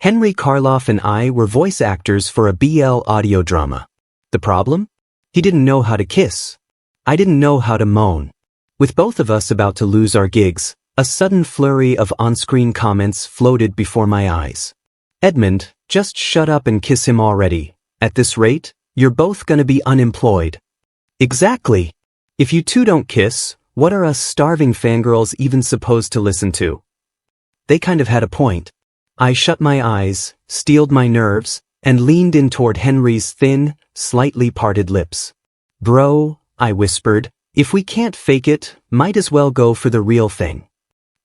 Henry Karloff and I were voice actors for a BL audio drama. The problem? He didn't know how to kiss. I didn't know how to moan. With both of us about to lose our gigs, a sudden flurry of on-screen comments floated before my eyes. Edmund, just shut up and kiss him already. At this rate, you're both gonna be unemployed. Exactly. If you two don't kiss, what are us starving fangirls even supposed to listen to? They kind of had a point. I shut my eyes, steeled my nerves, and leaned in toward Henry's thin, slightly parted lips. Bro, I whispered, if we can't fake it, might as well go for the real thing.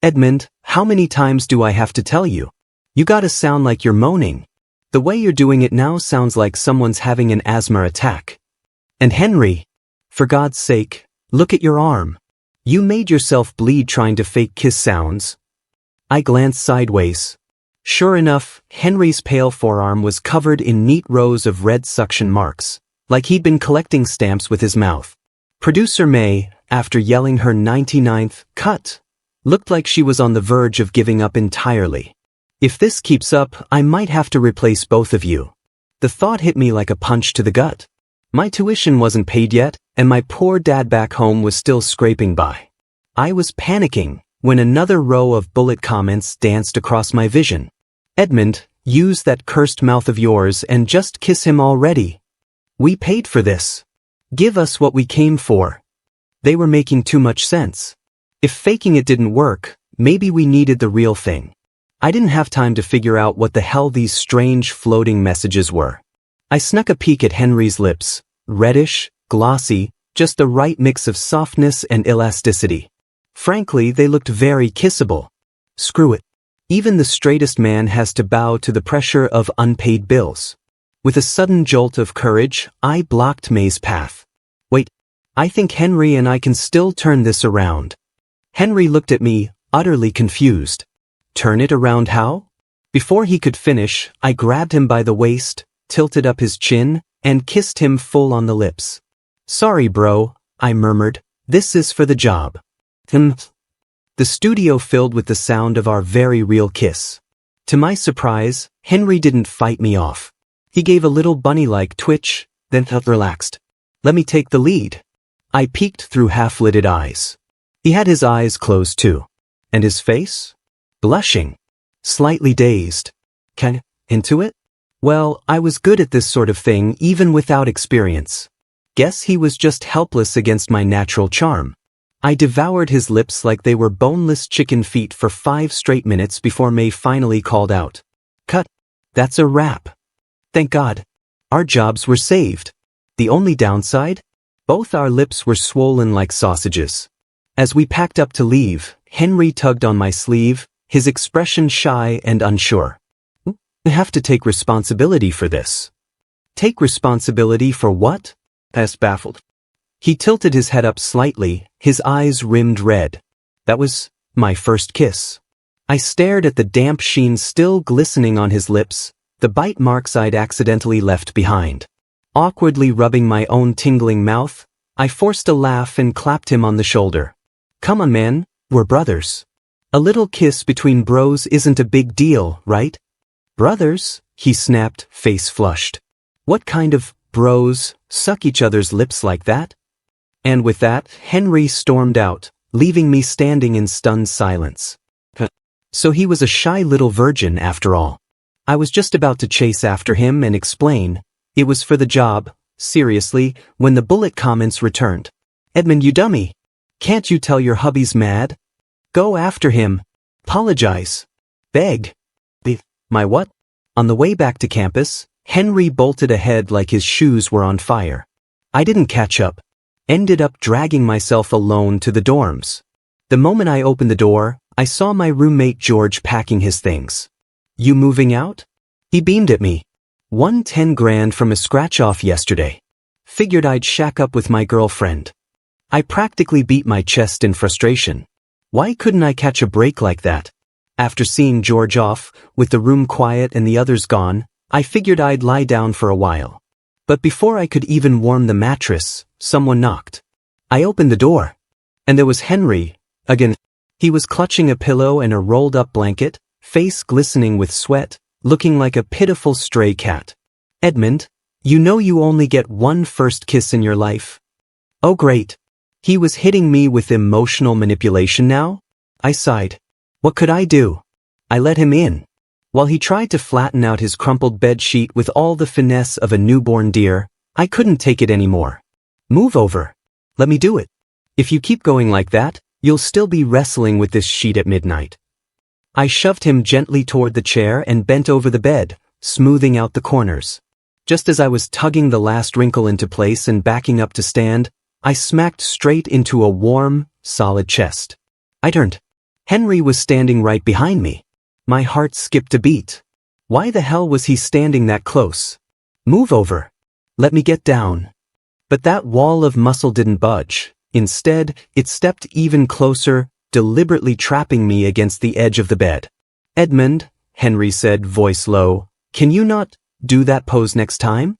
Edmund, how many times do I have to tell you? You gotta sound like you're moaning. The way you're doing it now sounds like someone's having an asthma attack. And Henry, for God's sake, look at your arm. You made yourself bleed trying to fake kiss sounds. I glanced sideways. Sure enough, Henry's pale forearm was covered in neat rows of red suction marks, like he'd been collecting stamps with his mouth. Producer May, after yelling her 99th cut, looked like she was on the verge of giving up entirely. If this keeps up, I might have to replace both of you. The thought hit me like a punch to the gut. My tuition wasn't paid yet, and my poor dad back home was still scraping by. I was panicking when another row of bullet comments danced across my vision. Edmund, use that cursed mouth of yours and just kiss him already. We paid for this. Give us what we came for. They were making too much sense. If faking it didn't work, maybe we needed the real thing. I didn't have time to figure out what the hell these strange floating messages were. I snuck a peek at Henry's lips, reddish, glossy, just the right mix of softness and elasticity. Frankly, they looked very kissable. Screw it. Even the straightest man has to bow to the pressure of unpaid bills. With a sudden jolt of courage, I blocked May's path. Wait, I think Henry and I can still turn this around. Henry looked at me, utterly confused. Turn it around how? Before he could finish, I grabbed him by the waist, tilted up his chin, and kissed him full on the lips. Sorry, bro, I murmured. This is for the job. The studio filled with the sound of our very real kiss. To my surprise, Henry didn't fight me off. He gave a little bunny-like twitch, then relaxed. Let me take the lead. I peeked through half-lidded eyes. He had his eyes closed too. And his face? Blushing. Slightly dazed. Into it? Well, I was good at this sort of thing even without experience. Guess he was just helpless against my natural charm. I devoured his lips like they were boneless chicken feet for 5 straight minutes before May finally called out. Cut. That's a wrap. Thank God. Our jobs were saved. The only downside? Both our lips were swollen like sausages. As we packed up to leave, Henry tugged on my sleeve, his expression shy and unsure. I have to take responsibility for this. Take responsibility for what? I asked, baffled. He tilted his head up slightly, his eyes rimmed red. That was my first kiss. I stared at the damp sheen still glistening on his lips, the bite marks I'd accidentally left behind. Awkwardly rubbing my own tingling mouth, I forced a laugh and clapped him on the shoulder. Come on, man, we're brothers. A little kiss between bros isn't a big deal, right? Brothers, he snapped, face flushed. What kind of bros suck each other's lips like that? And with that, Henry stormed out, leaving me standing in stunned silence. So he was a shy little virgin after all. I was just about to chase after him and explain. It was for the job, seriously, when the bullet comments returned. Edmund, you dummy. Can't you tell your hubby's mad? Go after him. Apologize. Beg. My what? On the way back to campus, Henry bolted ahead like his shoes were on fire. I didn't catch up. Ended up dragging myself alone to the dorms. The moment I opened the door, I saw my roommate George packing his things. You moving out? He beamed at me. Won 10 grand from a scratch-off yesterday. Figured I'd shack up with my girlfriend. I practically beat my chest in frustration. Why couldn't I catch a break like that? After seeing George off, with the room quiet and the others gone, I figured I'd lie down for a while. But before I could even warm the mattress, someone knocked. I opened the door. And there was Henry, again. He was clutching a pillow and a rolled-up blanket, face glistening with sweat, looking like a pitiful stray cat. Edmund, you know you only get one first kiss in your life. Oh great. He was hitting me with emotional manipulation now? I sighed. What could I do? I let him in. While he tried to flatten out his crumpled bed sheet with all the finesse of a newborn deer, I couldn't take it anymore. Move over. Let me do it. If you keep going like that, you'll still be wrestling with this sheet at midnight. I shoved him gently toward the chair and bent over the bed, smoothing out the corners. Just as I was tugging the last wrinkle into place and backing up to stand, I smacked straight into a warm, solid chest. I turned. Henry was standing right behind me. My heart skipped a beat. Why the hell was he standing that close? Move over. Let me get down. But that wall of muscle didn't budge. Instead, it stepped even closer, deliberately trapping me against the edge of the bed. Edmund, Henry said, voice low, can you not do that pose next time?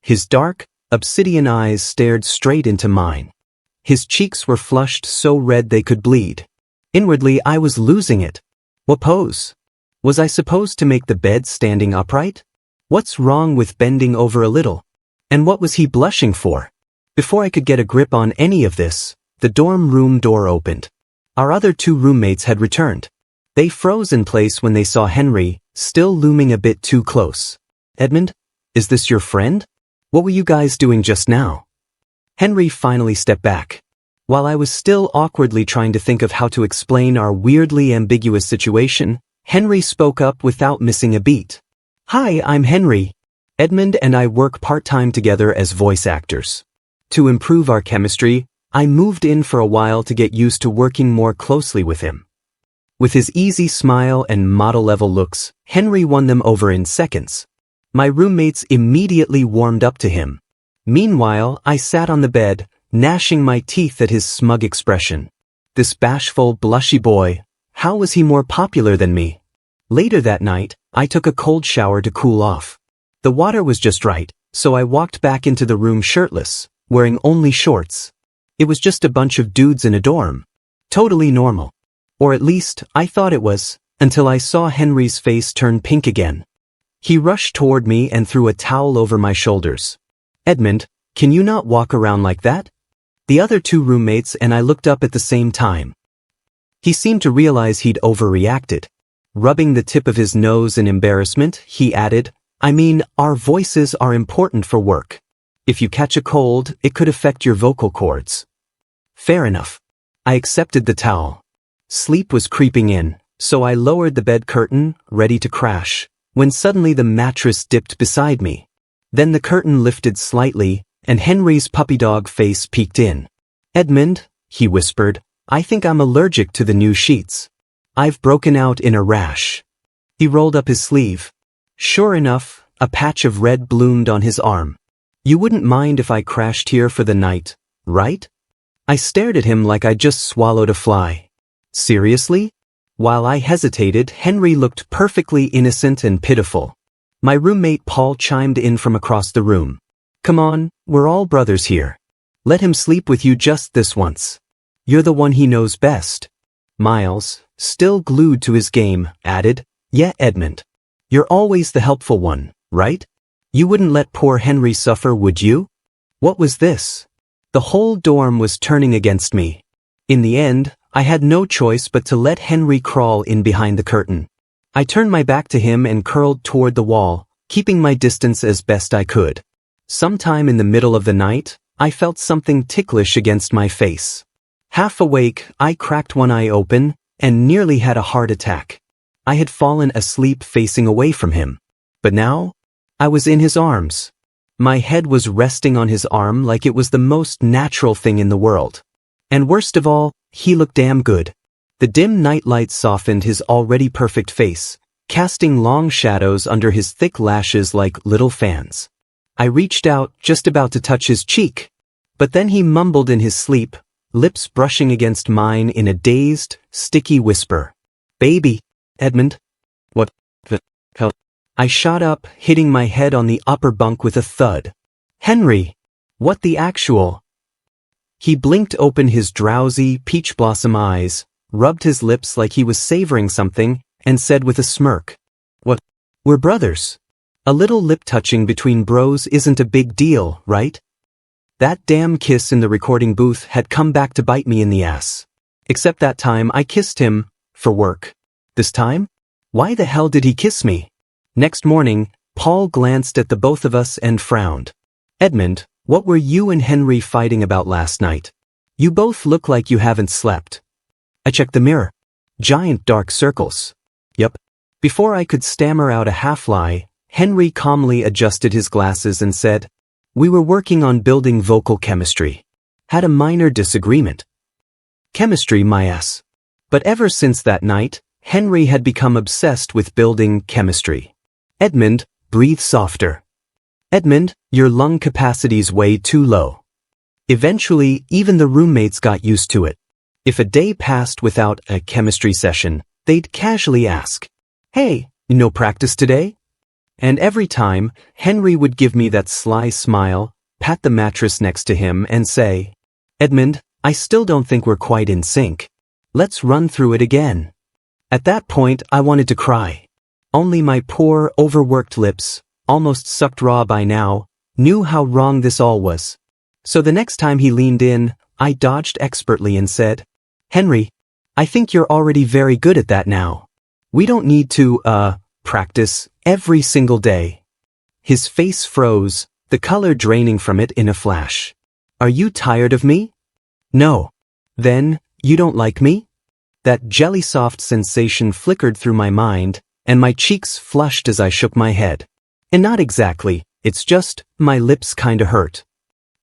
His dark, obsidian eyes stared straight into mine. His cheeks were flushed so red they could bleed. Inwardly, I was losing it. What pose? Was I supposed to make the bed standing upright? What's wrong with bending over a little? And what was he blushing for? Before I could get a grip on any of this, the dorm room door opened. Our other two roommates had returned. They froze in place when they saw Henry, still looming a bit too close. Edmund, is this your friend? What were you guys doing just now? Henry finally stepped back. While I was still awkwardly trying to think of how to explain our weirdly ambiguous situation, Henry spoke up without missing a beat. Hi, I'm Henry. Edmund and I work part-time together as voice actors. To improve our chemistry, I moved in for a while to get used to working more closely with him. With his easy smile and model-level looks, Henry won them over in seconds. My roommates immediately warmed up to him. Meanwhile, I sat on the bed, gnashing my teeth at his smug expression. This bashful, blushy boy, how was he more popular than me? Later that night, I took a cold shower to cool off. The water was just right, so I walked back into the room shirtless, wearing only shorts. It was just a bunch of dudes in a dorm. Totally normal. Or at least, I thought it was, until I saw Henry's face turn pink again. He rushed toward me and threw a towel over my shoulders. Edmund, can you not walk around like that? The other two roommates and I looked up at the same time. He seemed to realize he'd overreacted. Rubbing the tip of his nose in embarrassment, he added, I mean, our voices are important for work. If you catch a cold, it could affect your vocal cords. Fair enough. I accepted the towel. Sleep was creeping in, so I lowered the bed curtain, ready to crash, when suddenly the mattress dipped beside me. Then the curtain lifted slightly, and Henry's puppy dog face peeked in. Edmund, he whispered, I think I'm allergic to the new sheets. I've broken out in a rash. He rolled up his sleeve. Sure enough, a patch of red bloomed on his arm. You wouldn't mind if I crashed here for the night, right? I stared at him like I'd just swallowed a fly. Seriously? While I hesitated, Henry looked perfectly innocent and pitiful. My roommate Paul chimed in from across the room. Come on, we're all brothers here. Let him sleep with you just this once. You're the one he knows best. Miles, still glued to his game, added, Yeah, Edmund. You're always the helpful one, right? You wouldn't let poor Henry suffer, would you? What was this? The whole dorm was turning against me. In the end, I had no choice but to let Henry crawl in behind the curtain. I turned my back to him and curled toward the wall, keeping my distance as best I could. Sometime in the middle of the night, I felt something ticklish against my face. Half awake, I cracked one eye open and nearly had a heart attack. I had fallen asleep facing away from him. But now, I was in his arms. My head was resting on his arm like it was the most natural thing in the world. And worst of all, he looked damn good. The dim nightlight softened his already perfect face, casting long shadows under his thick lashes like little fans. I reached out, just about to touch his cheek. But then he mumbled in his sleep, lips brushing against mine in a dazed, sticky whisper. Baby, Edmund. What the hell? I shot up, hitting my head on the upper bunk with a thud. Henry! What the actual? He blinked open his drowsy, peach blossom eyes, rubbed his lips like he was savoring something, and said with a smirk, What We're brothers. A little lip-touching between bros isn't a big deal, right? That damn kiss in the recording booth had come back to bite me in the ass. Except that time I kissed him, for work. This time? Why the hell did he kiss me? Next morning, Paul glanced at the both of us and frowned. Edmund, what were you and Henry fighting about last night? You both look like you haven't slept. I checked the mirror. Giant dark circles. Yup. Before I could stammer out a half-lie, Henry calmly adjusted his glasses and said, "We were working on building vocal chemistry. Had a minor disagreement." Chemistry, my ass. But ever since that night, Henry had become obsessed with building chemistry. Edmund, breathe softer. Edmund, your lung capacity's way too low. Eventually, even the roommates got used to it. If a day passed without a chemistry session, they'd casually ask, "Hey, no practice today?" And every time, Henry would give me that sly smile, pat the mattress next to him and say, "Edmund, I still don't think we're quite in sync. Let's run through it again." At that point, I wanted to cry. Only my poor, overworked lips, almost sucked raw by now, knew how wrong this all was. So the next time he leaned in, I dodged expertly and said, "Henry, I think you're already very good at that now. We don't need to, practice every single day." His face froze, the color draining from it in a flash. "Are you tired of me?" "No." "Then, you don't like me?" That jelly-soft sensation flickered through my mind, and my cheeks flushed as I shook my head. "And not exactly, it's just, my lips kinda hurt."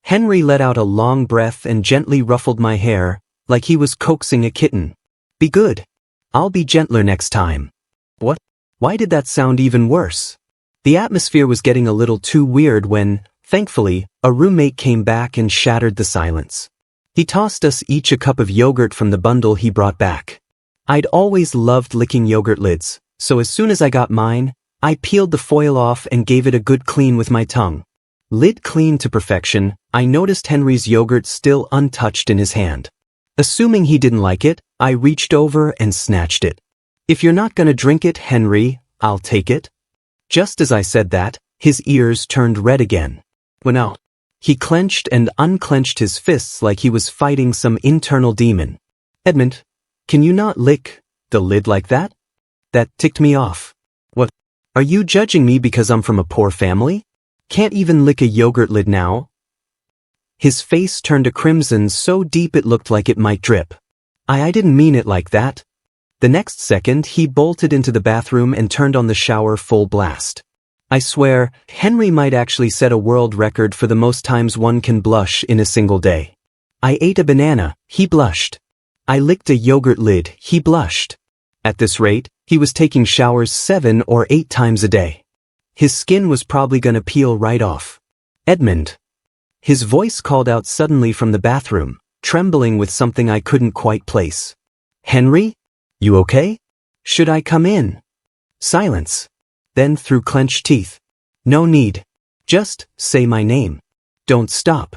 Henry let out a long breath and gently ruffled my hair, like he was coaxing a kitten. "Be good. I'll be gentler next time." What? Why did that sound even worse? The atmosphere was getting a little too weird when, thankfully, a roommate came back and shattered the silence. He tossed us each a cup of yogurt from the bundle he brought back. I'd always loved licking yogurt lids, so as soon as I got mine, I peeled the foil off and gave it a good clean with my tongue. Lid clean to perfection, I noticed Henry's yogurt still untouched in his hand. Assuming he didn't like it, I reached over and snatched it. "If you're not gonna drink it, Henry, I'll take it." Just as I said that, his ears turned red again. "Well, no." He clenched and unclenched his fists like he was fighting some internal demon. "Edmund, can you not lick the lid like that? That ticked me off." "What? Are you judging me because I'm from a poor family? Can't even lick a yogurt lid now?" His face turned a crimson so deep it looked like it might drip. I didn't mean it like that." The next second, he bolted into the bathroom and turned on the shower full blast. I swear, Henry might actually set a world record for the most times one can blush in a single day. I ate a banana, he blushed. I licked a yogurt lid, he blushed. At this rate, he was taking showers 7 or 8 times a day. His skin was probably gonna peel right off. "Edmund." His voice called out suddenly from the bathroom, trembling with something I couldn't quite place. "Henry? You okay? Should I come in?" Silence. Then through clenched teeth. "No need. Just say my name. Don't stop."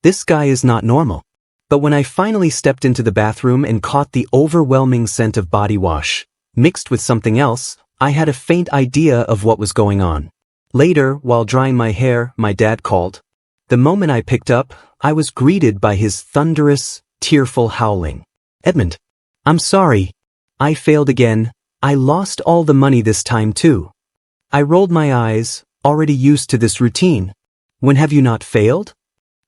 This guy is not normal. But when I finally stepped into the bathroom and caught the overwhelming scent of body wash, mixed with something else, I had a faint idea of what was going on. Later, while drying my hair, my dad called. The moment I picked up, I was greeted by his thunderous, tearful howling. "Edmund, I'm sorry. I failed again. I lost all the money this time too." I rolled my eyes, already used to this routine. "When have you not failed?"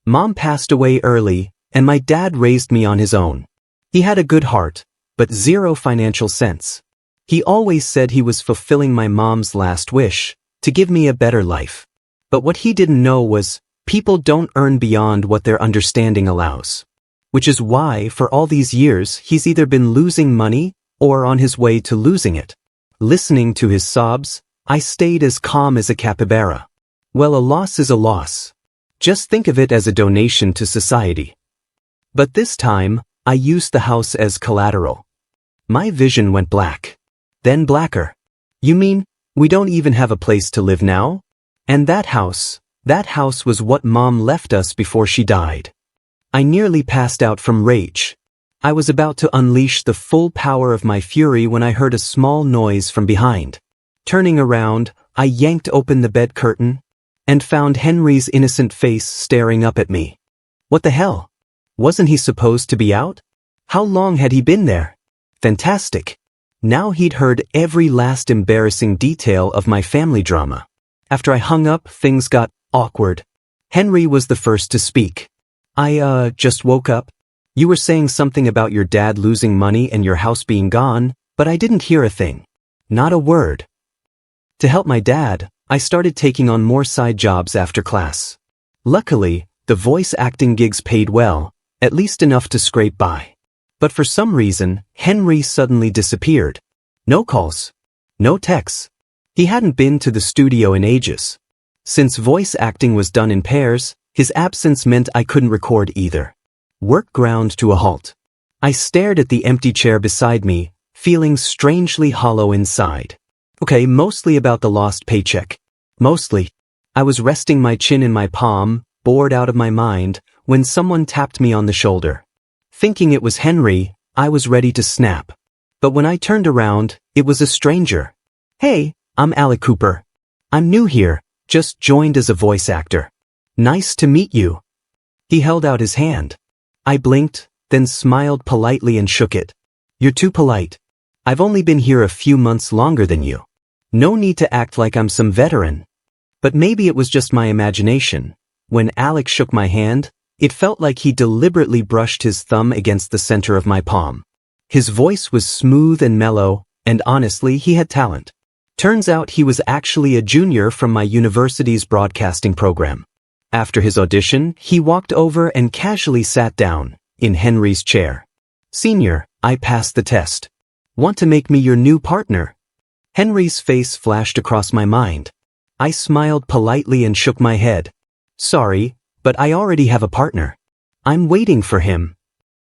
Mom passed away early, and my dad raised me on his own. He had a good heart, but zero financial sense. He always said he was fulfilling my mom's last wish, to give me a better life. But what he didn't know was, people don't earn beyond what their understanding allows. Which is why, for all these years, he's either been losing money, or on his way to losing it. Listening to his sobs, I stayed as calm as a capybara. Well, a loss is a loss. Just think of it as a donation to society. But this time, I used the house as collateral. My vision went black. Then blacker. "You mean, we don't even have a place to live now? And that house was what Mom left us before she died." I nearly passed out from rage. I was about to unleash the full power of my fury when I heard a small noise from behind. Turning around, I yanked open the bed curtain and found Henry's innocent face staring up at me. What the hell? Wasn't he supposed to be out? How long had he been there? Fantastic. Now he'd heard every last embarrassing detail of my family drama. After I hung up, things got awkward. Henry was the first to speak. I just woke up. You were saying something about your dad losing money and your house being gone, but I didn't hear a thing. Not a word. To help my dad, I started taking on more side jobs after class. Luckily, the voice acting gigs paid well, at least enough to scrape by. But for some reason, Henry suddenly disappeared. No calls. No texts. He hadn't been to the studio in ages. Since voice acting was done in pairs, his absence meant I couldn't record either. Work ground to a halt. I stared at the empty chair beside me, feeling strangely hollow inside. Okay, mostly about the lost paycheck. Mostly. I was resting my chin in my palm, bored out of my mind, when someone tapped me on the shoulder. Thinking it was Henry, I was ready to snap. But when I turned around, it was a stranger. Hey, I'm Alec Cooper. I'm new here, just joined as a voice actor. Nice to meet you. He held out his hand. I blinked, then smiled politely and shook it. You're too polite. I've only been here a few months longer than you. No need to act like I'm some veteran. But maybe it was just my imagination. When Alec shook my hand, it felt like he deliberately brushed his thumb against the center of my palm. His voice was smooth and mellow, and honestly, he had talent. Turns out he was actually a junior from my university's broadcasting program. After his audition, he walked over and casually sat down, in Henry's chair. Senior, I passed the test. Want to make me your new partner? Henry's face flashed across my mind. I smiled politely and shook my head. Sorry, but I already have a partner. I'm waiting for him.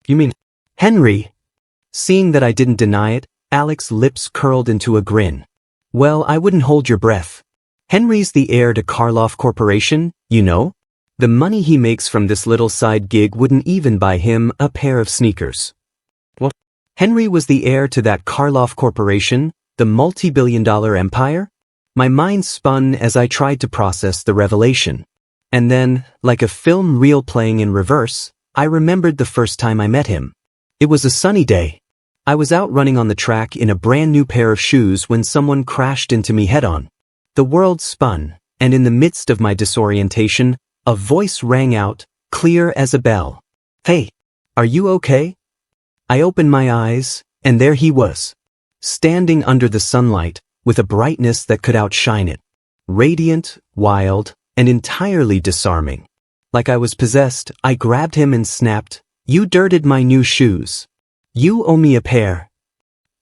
You mean Henry? Seeing that I didn't deny it, Alec's lips curled into a grin. Well, I wouldn't hold your breath. Henry's the heir to Karloff Corporation, you know? The money he makes from this little side gig wouldn't even buy him a pair of sneakers. What? Henry was the heir to that Karloff Corporation, the multi-billion-dollar empire? My mind spun as I tried to process the revelation. And then, like a film reel playing in reverse, I remembered the first time I met him. It was a sunny day. I was out running on the track in a brand new pair of shoes when someone crashed into me head-on. The world spun, and in the midst of my disorientation, a voice rang out, clear as a bell. Hey, are you okay? I opened my eyes, and there he was, standing under the sunlight, with a brightness that could outshine it. Radiant, wild, and entirely disarming. Like I was possessed, I grabbed him and snapped, You dirted my new shoes. You owe me a pair.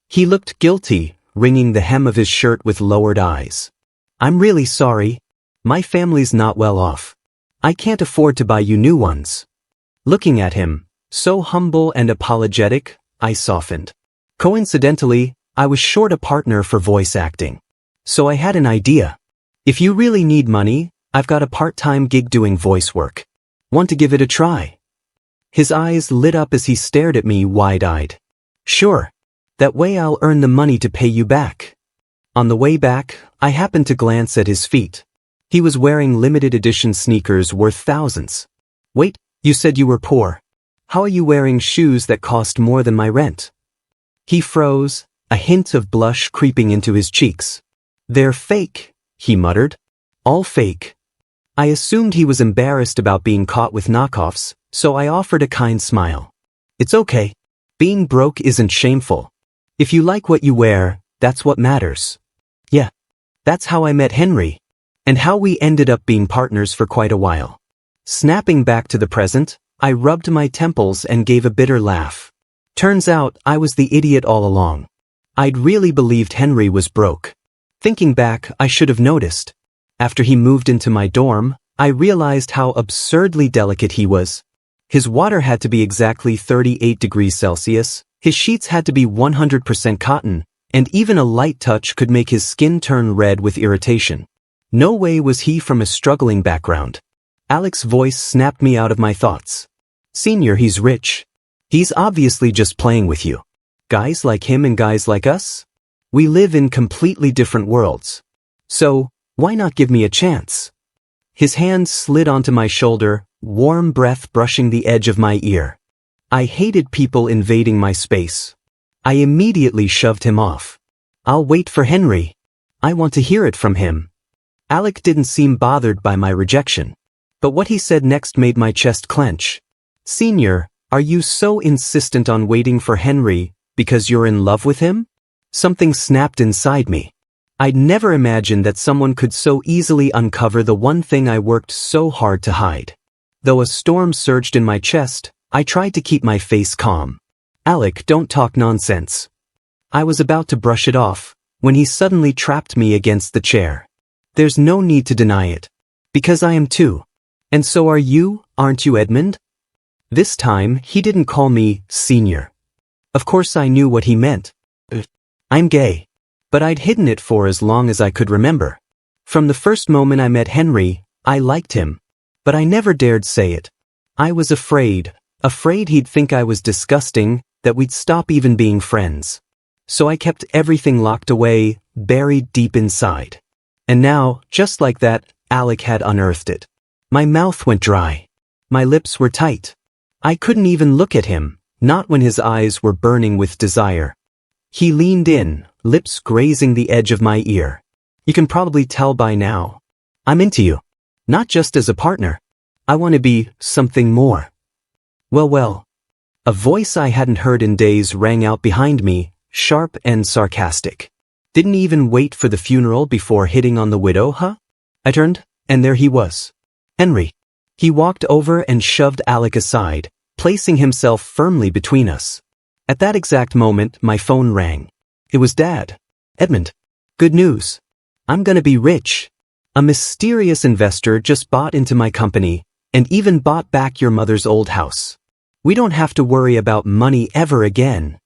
He looked guilty, wringing the hem of his shirt with lowered eyes. I'm really sorry. My family's not well off. I can't afford to buy you new ones. Looking at him, so humble and apologetic, I softened. Coincidentally, I was short a partner for voice acting. So I had an idea. If you really need money, I've got a part-time gig doing voice work. Want to give it a try? His eyes lit up as he stared at me wide-eyed. Sure. That way I'll earn the money to pay you back. On the way back, I happened to glance at his feet. He was wearing limited edition sneakers worth thousands. Wait, you said you were poor. How are you wearing shoes that cost more than my rent? He froze, a hint of blush creeping into his cheeks. They're fake, he muttered. All fake. I assumed he was embarrassed about being caught with knockoffs, so I offered a kind smile. It's okay. Being broke isn't shameful. If you like what you wear, that's what matters. Yeah. That's how I met Henry. And how we ended up being partners for quite a while. Snapping back to the present, I rubbed my temples and gave a bitter laugh. Turns out I was the idiot all along. I'd really believed Henry was broke. Thinking back, I should have noticed. After he moved into my dorm, I realized how absurdly delicate he was. His water had to be exactly 38 degrees Celsius, his sheets had to be 100% cotton, and even a light touch could make his skin turn red with irritation. No way was he from a struggling background. Alec's voice snapped me out of my thoughts. Senior, he's rich. He's obviously just playing with you. Guys like him and guys like us? We live in completely different worlds. So, why not give me a chance? His hand slid onto my shoulder, warm breath brushing the edge of my ear. I hated people invading my space. I immediately shoved him off. I'll wait for Henry. I want to hear it from him. Alec didn't seem bothered by my rejection. But what he said next made my chest clench. Senior, are you so insistent on waiting for Henry because you're in love with him? Something snapped inside me. I'd never imagined that someone could so easily uncover the one thing I worked so hard to hide. Though a storm surged in my chest, I tried to keep my face calm. Alec, don't talk nonsense. I was about to brush it off, when he suddenly trapped me against the chair. There's no need to deny it. Because I am too. And so are you, aren't you, Edmund? This time, he didn't call me senior. Of course I knew what he meant. I'm gay. But I'd hidden it for as long as I could remember. From the first moment I met Henry, I liked him. But I never dared say it. I was afraid he'd think I was disgusting, that we'd stop even being friends. So I kept everything locked away, buried deep inside. And now, just like that, Alec had unearthed it. My mouth went dry. My lips were tight. I couldn't even look at him, not when his eyes were burning with desire. He leaned in, lips grazing the edge of my ear. You can probably tell by now. I'm into you. Not just as a partner. I want to be something more. Well. A voice I hadn't heard in days rang out behind me, sharp and sarcastic. Didn't even wait for the funeral before hitting on the widow, huh? I turned, and there he was. Henry. He walked over and shoved Alec aside, placing himself firmly between us. At that exact moment, my phone rang. It was Dad. Edmund. Good news. I'm gonna be rich. A mysterious investor just bought into my company, and even bought back your mother's old house. We don't have to worry about money ever again.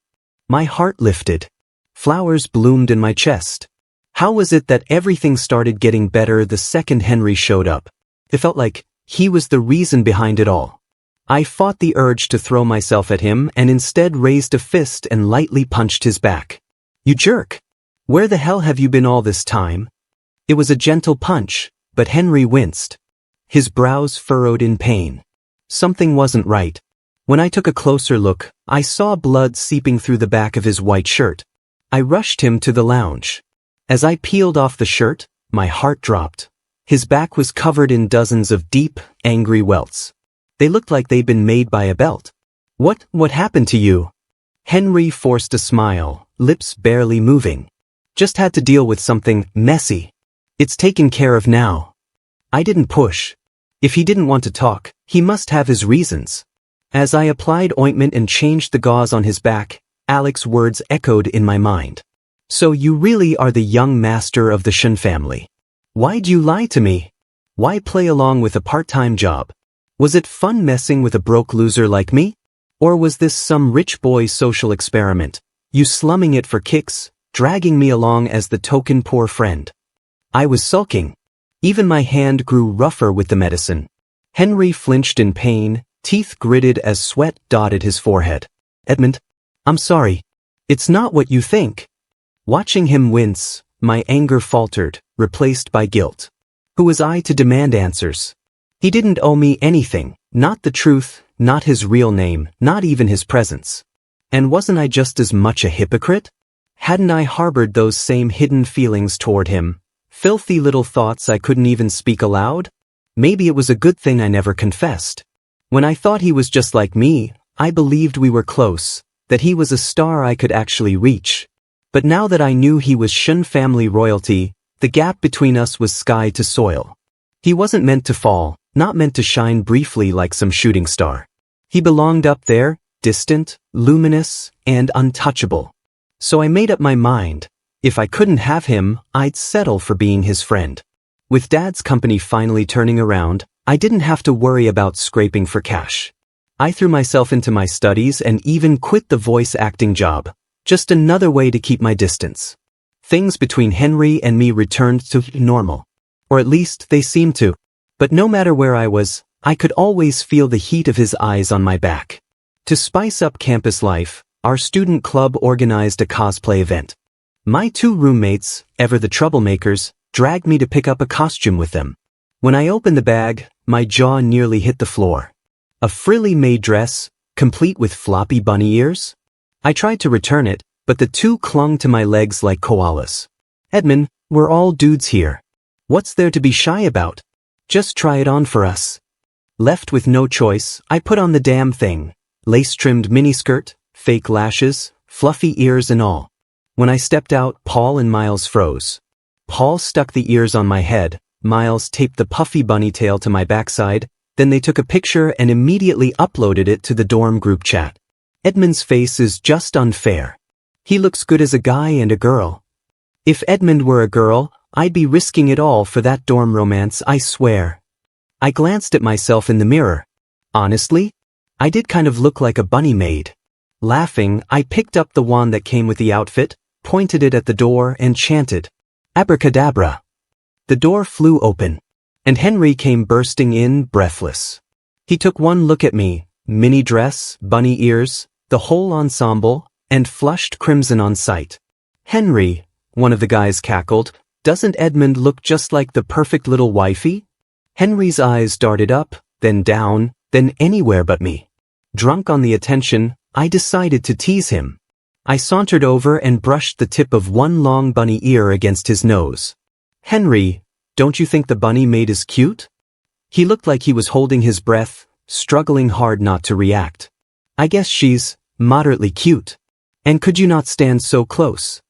My heart lifted. Flowers bloomed in my chest. How was it that everything started getting better the second Henry showed up? It felt like he was the reason behind it all. I fought the urge to throw myself at him and instead raised a fist and lightly punched his back. You jerk! Where the hell have you been all this time? It was a gentle punch, but Henry winced. His brows furrowed in pain. Something wasn't right. When I took a closer look, I saw blood seeping through the back of his white shirt. I rushed him to the lounge. As I peeled off the shirt, my heart dropped. His back was covered in dozens of deep, angry welts. They looked like they'd been made by a belt. What happened to you? Henry forced a smile, lips barely moving. Just had to deal with something messy. It's taken care of now. I didn't push. If he didn't want to talk, he must have his reasons. As I applied ointment and changed the gauze on his back, Alec's words echoed in my mind. So you really are the young master of the Shun family. Why'd you lie to me? Why play along with a part-time job? Was it fun messing with a broke loser like me? Or was this some rich boy social experiment? You slumming it for kicks, dragging me along as the token poor friend. I was sulking. Even my hand grew rougher with the medicine. Henry flinched in pain, teeth gritted as sweat dotted his forehead. Edmund, I'm sorry. It's not what you think. Watching him wince, my anger faltered, replaced by guilt. Who was I to demand answers? He didn't owe me anything, not the truth, not his real name, not even his presence. And wasn't I just as much a hypocrite? Hadn't I harbored those same hidden feelings toward him? Filthy little thoughts I couldn't even speak aloud? Maybe it was a good thing I never confessed. When I thought he was just like me, I believed we were close, that he was a star I could actually reach. But now that I knew he was Shun family royalty, the gap between us was sky to soil. He wasn't meant to fall, not meant to shine briefly like some shooting star. He belonged up there, distant, luminous, and untouchable. So I made up my mind. If I couldn't have him, I'd settle for being his friend. With Dad's company finally turning around, I didn't have to worry about scraping for cash. I threw myself into my studies and even quit the voice acting job. Just another way to keep my distance. Things between Henry and me returned to normal. Or at least they seemed to. But no matter where I was, I could always feel the heat of his eyes on my back. To spice up campus life, our student club organized a cosplay event. My two roommates, ever the troublemakers, dragged me to pick up a costume with them. When I opened the bag, my jaw nearly hit the floor. A frilly maid dress, complete with floppy bunny ears? I tried to return it, but the two clung to my legs like koalas. Edmund, we're all dudes here. What's there to be shy about? Just try it on for us. Left with no choice, I put on the damn thing. Lace-trimmed miniskirt, fake lashes, fluffy ears and all. When I stepped out, Paul and Miles froze. Paul stuck the ears on my head, Miles taped the puffy bunny tail to my backside, then they took a picture and immediately uploaded it to the dorm group chat. Edmund's face is just unfair. He looks good as a guy and a girl. If Edmund were a girl, I'd be risking it all for that dorm romance, I swear. I glanced at myself in the mirror. Honestly, I did kind of look like a bunny maid. Laughing, I picked up the wand that came with the outfit, pointed it at the door and chanted, "Abracadabra." The door flew open, and Henry came bursting in, breathless. He took one look at me, mini dress, bunny ears, the whole ensemble, and flushed crimson on sight. "Henry," one of the guys cackled, "doesn't Edmund look just like the perfect little wifey?" Henry's eyes darted up, then down, then anywhere but me. Drunk on the attention, I decided to tease him. I sauntered over and brushed the tip of one long bunny ear against his nose. "Henry, don't you think the bunny maid is cute?" He looked like he was holding his breath, struggling hard not to react. "I guess she's moderately cute. And could you not stand so close?"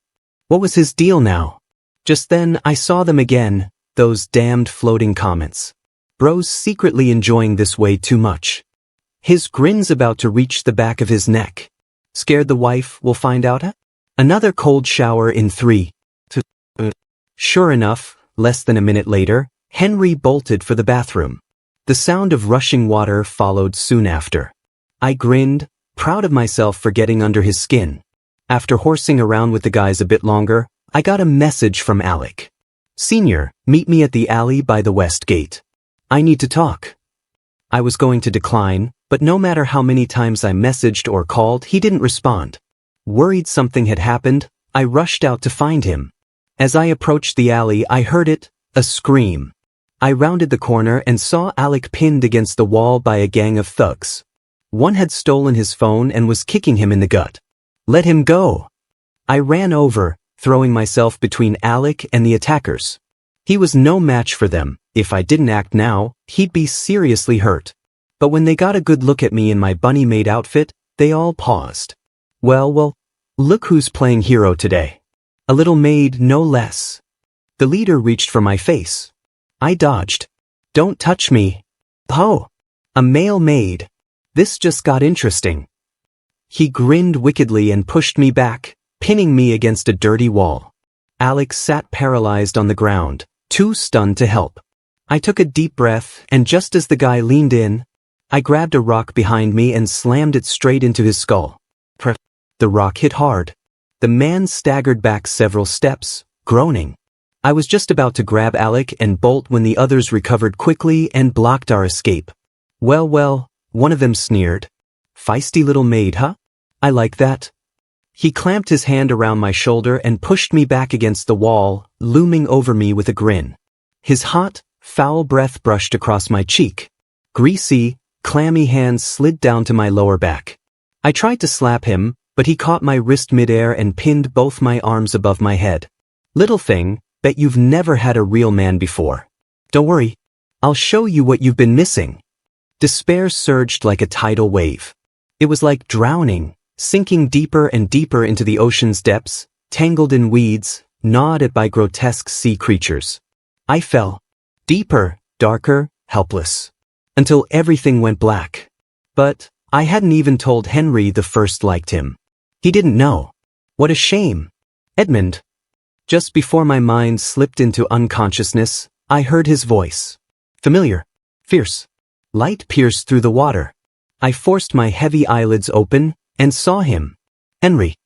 What was his deal now? Just then I saw them again, those damned floating comments. Bro's secretly enjoying this way too much. His grin's about to reach the back of his neck. Scared the wife will find out? Another cold shower in 3, 2. Sure enough, less than a minute later, Henry bolted for the bathroom. The sound of rushing water followed soon after. I grinned, proud of myself for getting under his skin. After horsing around with the guys a bit longer, I got a message from Alec. "Senior, meet me at the alley by the west gate. I need to talk." I was going to decline, but no matter how many times I messaged or called, he didn't respond. Worried something had happened, I rushed out to find him. As I approached the alley, I heard it, a scream. I rounded the corner and saw Alec pinned against the wall by a gang of thugs. One had stolen his phone and was kicking him in the gut. "Let him go!" I ran over, throwing myself between Alec and the attackers. He was no match for them. If I didn't act now, he'd be seriously hurt. But when they got a good look at me in my bunny maid outfit, they all paused. Well, look who's playing hero today. A little maid, no less. The leader reached for my face. I dodged. "Don't touch me." "Oh, a male maid. This just got interesting." He grinned wickedly and pushed me back, pinning me against a dirty wall. Alex sat paralyzed on the ground, too stunned to help. I took a deep breath, and just as the guy leaned in, I grabbed a rock behind me and slammed it straight into his skull. The rock hit hard. The man staggered back several steps, groaning. I was just about to grab Alec and bolt when the others recovered quickly and blocked our escape. Well, one of them sneered. "Feisty little maid, huh? I like that." He clamped his hand around my shoulder and pushed me back against the wall, looming over me with a grin. His hot, foul breath brushed across my cheek. Greasy, clammy hands slid down to my lower back. I tried to slap him, but he caught my wrist midair and pinned both my arms above my head. "Little thing, bet you've never had a real man before. Don't worry, I'll show you what you've been missing." Despair surged like a tidal wave. It was like drowning, sinking deeper and deeper into the ocean's depths, tangled in weeds, gnawed at by grotesque sea creatures. I fell. Deeper, darker, helpless. Until everything went black. But I hadn't even told Henry the first liked him. He didn't know. What a shame. "Edmund." Just before my mind slipped into unconsciousness, I heard his voice. Familiar. Fierce. Light pierced through the water. I forced my heavy eyelids open and saw him. Henry.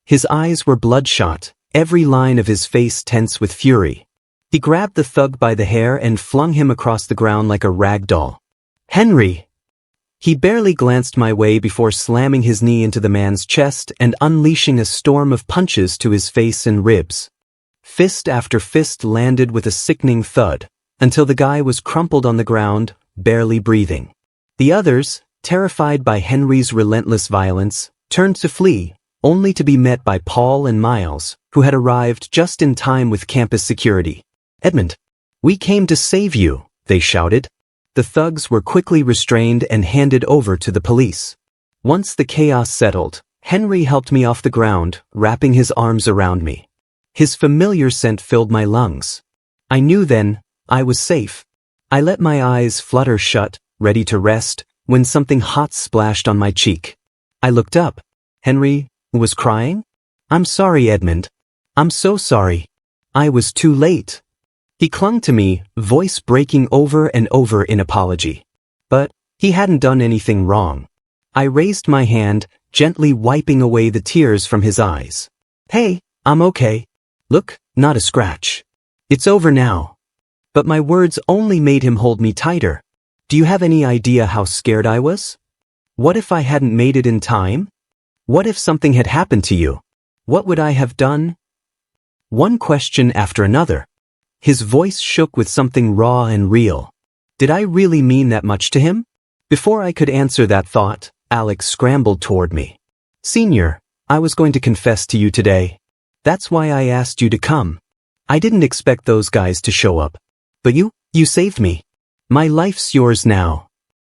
His eyes were bloodshot, every line of his face tense with fury. He grabbed the thug by the hair and flung him across the ground like a rag doll. "Henry!" He barely glanced my way before slamming his knee into the man's chest and unleashing a storm of punches to his face and ribs. Fist after fist landed with a sickening thud, until the guy was crumpled on the ground, barely breathing. The others, terrified by Henry's relentless violence, turned to flee, only to be met by Paul and Miles, who had arrived just in time with campus security. "Edmund, we came to save you," they shouted. The thugs were quickly restrained and handed over to the police. Once the chaos settled, Henry helped me off the ground, wrapping his arms around me. His familiar scent filled my lungs. I knew then I was safe. I let my eyes flutter shut, ready to rest, when something hot splashed on my cheek. I looked up. Henry was crying. "I'm sorry, Edmund. I'm so sorry. I was too late." He clung to me, voice breaking over and over in apology. But he hadn't done anything wrong. I raised my hand, gently wiping away the tears from his eyes. "Hey, I'm okay. Look, not a scratch. It's over now." But my words only made him hold me tighter. "Do you have any idea how scared I was? What if I hadn't made it in time? What if something had happened to you? What would I have done?" One question after another. His voice shook with something raw and real. Did I really mean that much to him? Before I could answer that thought, Alex scrambled toward me. "Senior, I was going to confess to you today. That's why I asked you to come. I didn't expect those guys to show up. But you saved me. My life's yours now."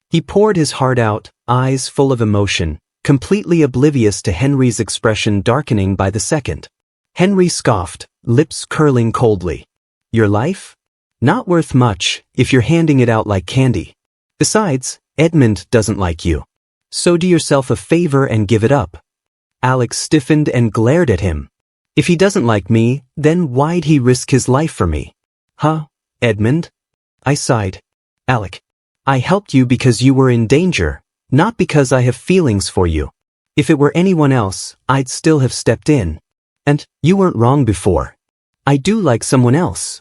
He poured his heart out, eyes full of emotion, completely oblivious to Henry's expression darkening by the second. Henry scoffed, lips curling coldly. "Your life? Not worth much if you're handing it out like candy. Besides, Edmund doesn't like you. So do yourself a favor and give it up." Alex stiffened and glared at him. "If he doesn't like me, then why'd he risk his life for me?" "Huh, Edmund?" I sighed. "Alec, I helped you because you were in danger, not because I have feelings for you. If it were anyone else, I'd still have stepped in. And you weren't wrong before. I do like someone else."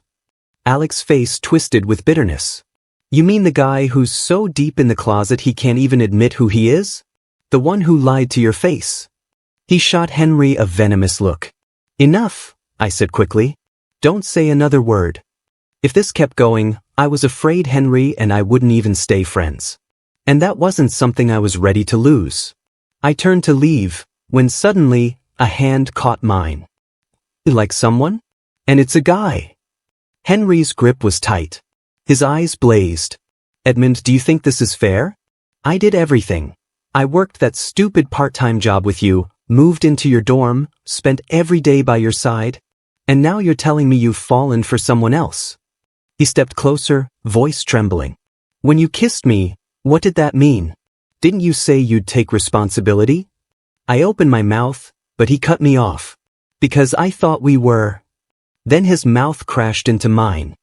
Alex's face twisted with bitterness. "You mean the guy who's so deep in the closet he can't even admit who he is? The one who lied to your face?" He shot Henry a venomous look. "Enough," I said quickly. "Don't say another word." If this kept going, I was afraid Henry and I wouldn't even stay friends. And that wasn't something I was ready to lose. I turned to leave, when suddenly, a hand caught mine. "Like someone? And it's a guy." Henry's grip was tight. His eyes blazed. "Edmund, do you think this is fair? I did everything. I worked that stupid part-time job with you, moved into your dorm, spent every day by your side, and now you're telling me you've fallen for someone else." He stepped closer, voice trembling. "When you kissed me, what did that mean? Didn't you say you'd take responsibility?" I opened my mouth, but he cut me off. "Because I thought we were." Then his mouth crashed into mine.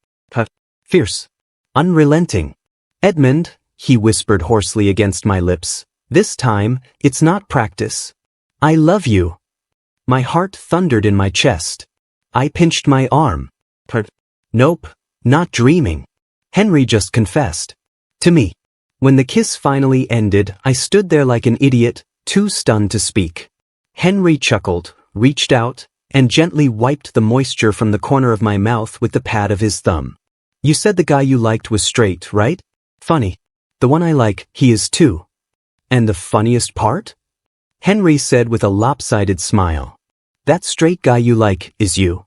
Fierce. Unrelenting. "Edmund," he whispered hoarsely against my lips, "this time, it's not practice. I love you." My heart thundered in my chest. I pinched my arm. Nope, not dreaming. Henry just confessed. To me. When the kiss finally ended, I stood there like an idiot, too stunned to speak. Henry chuckled, reached out, and gently wiped the moisture from the corner of my mouth with the pad of his thumb. "You said the guy you liked was straight, right? Funny. The one I like, he is too." "And the funniest part?" Henry said with a lopsided smile. "That straight guy you like is you."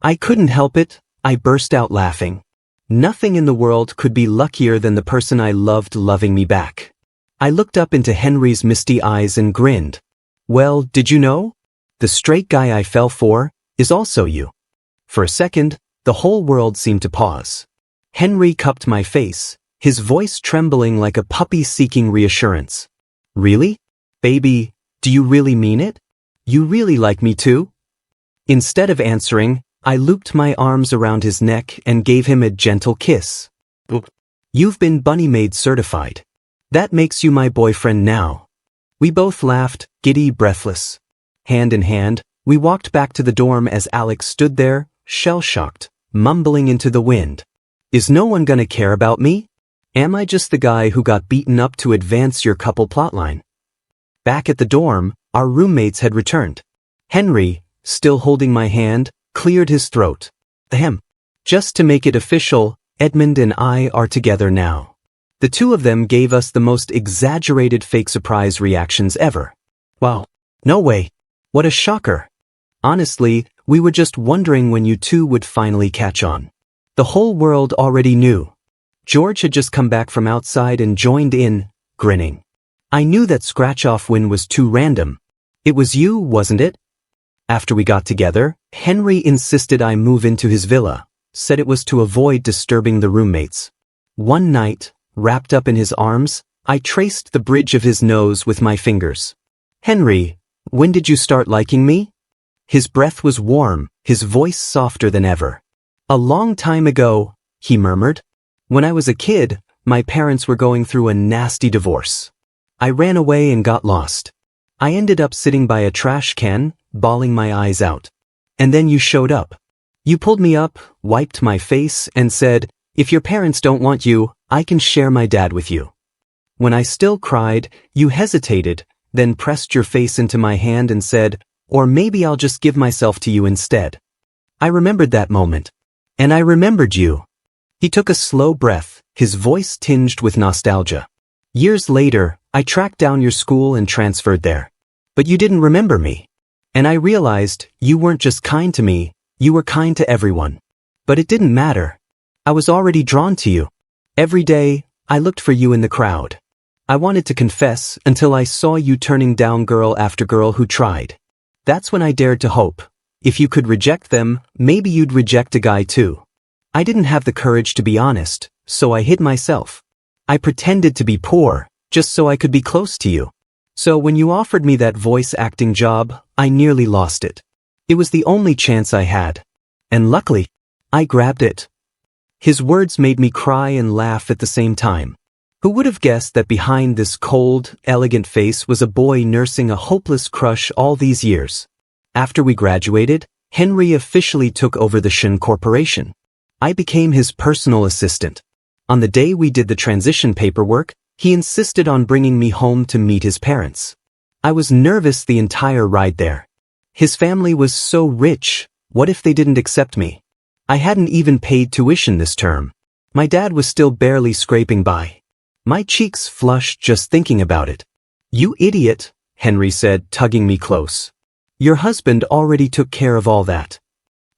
I couldn't help it, I burst out laughing. Nothing in the world could be luckier than the person I loved loving me back. I looked up into Henry's misty eyes and grinned. "Well, did you know? The straight guy I fell for is also you." For a second, the whole world seemed to pause. Henry cupped my face, his voice trembling like a puppy seeking reassurance. "Really? Baby, do you really mean it? You really like me too?" Instead of answering, I looped my arms around his neck and gave him a gentle kiss. "You've been Bunny Maid certified. That makes you my boyfriend now." We both laughed, giddy, breathless. Hand in hand, we walked back to the dorm as Alex stood there, shell-shocked, mumbling into the wind. "Is no one gonna care about me? Am I just the guy who got beaten up to advance your couple plotline? Back at the dorm, our roommates had returned. Henry, still holding my hand, cleared his throat. Ahem. Just to make it official, Edmund and I are together now. The two of them gave us the most exaggerated fake surprise reactions ever. Wow. No way. What a shocker. Honestly, we were just wondering when you two would finally catch on. The whole world already knew. George had just come back from outside and joined in, grinning. I knew that scratch-off win was too random. It was you, wasn't it? After we got together, Henry insisted I move into his villa, said it was to avoid disturbing the roommates. One night, wrapped up in his arms, I traced the bridge of his nose with my fingers. Henry, when did you start liking me? His breath was warm, his voice softer than ever. A long time ago, he murmured. When I was a kid, my parents were going through a nasty divorce. I ran away and got lost. I ended up sitting by a trash can, bawling my eyes out. And then you showed up. You pulled me up, wiped my face, and said, "If your parents don't want you, I can share my dad with you." When I still cried, you hesitated, then pressed your face into my hand and said, "Or maybe I'll just give myself to you instead." I remembered that moment. And I remembered you. He took a slow breath, his voice tinged with nostalgia. Years later, I tracked down your school and transferred there. But you didn't remember me. And I realized you weren't just kind to me, you were kind to everyone. But it didn't matter. I was already drawn to you. Every day, I looked for you in the crowd. I wanted to confess until I saw you turning down girl after girl who tried. That's when I dared to hope. If you could reject them, maybe you'd reject a guy too. I didn't have the courage to be honest, so I hid myself. I pretended to be poor, just so I could be close to you. So when you offered me that voice acting job, I nearly lost it. It was the only chance I had. And luckily, I grabbed it. His words made me cry and laugh at the same time. Who would have guessed that behind this cold, elegant face was a boy nursing a hopeless crush all these years? After we graduated, Henry officially took over the Shin Corporation. I became his personal assistant. On the day we did the transition paperwork, he insisted on bringing me home to meet his parents. I was nervous the entire ride there. His family was so rich, what if they didn't accept me? I hadn't even paid tuition this term. My dad was still barely scraping by. My cheeks flushed just thinking about it. "You idiot," Henry said, tugging me close. "Your husband already took care of all that.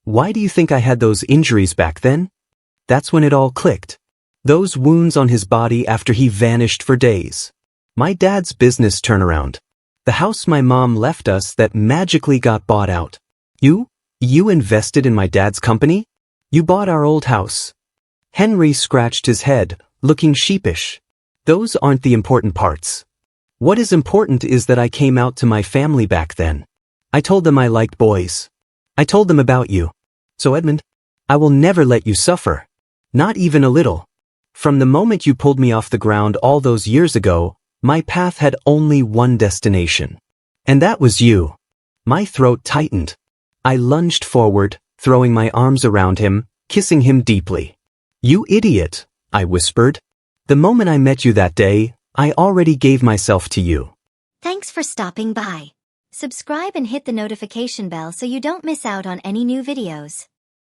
Why do you think I had those injuries back then?" That's when it all clicked. Those wounds on his body after he vanished for days. My dad's business turnaround. The house my mom left us that magically got bought out. You invested in my dad's company? You bought our old house. Henry scratched his head, looking sheepish. Those aren't the important parts. What is important is that I came out to my family back then. I told them I liked boys. I told them about you. So Edmund, I will never let you suffer. Not even a little. From the moment you pulled me off the ground all those years ago, my path had only one destination. And that was you. My throat tightened. I lunged forward, throwing my arms around him, kissing him deeply. "You idiot," I whispered. "The moment I met you that day, I already gave myself to you." Thanks for stopping by. Subscribe and hit the notification bell so you don't miss out on any new videos.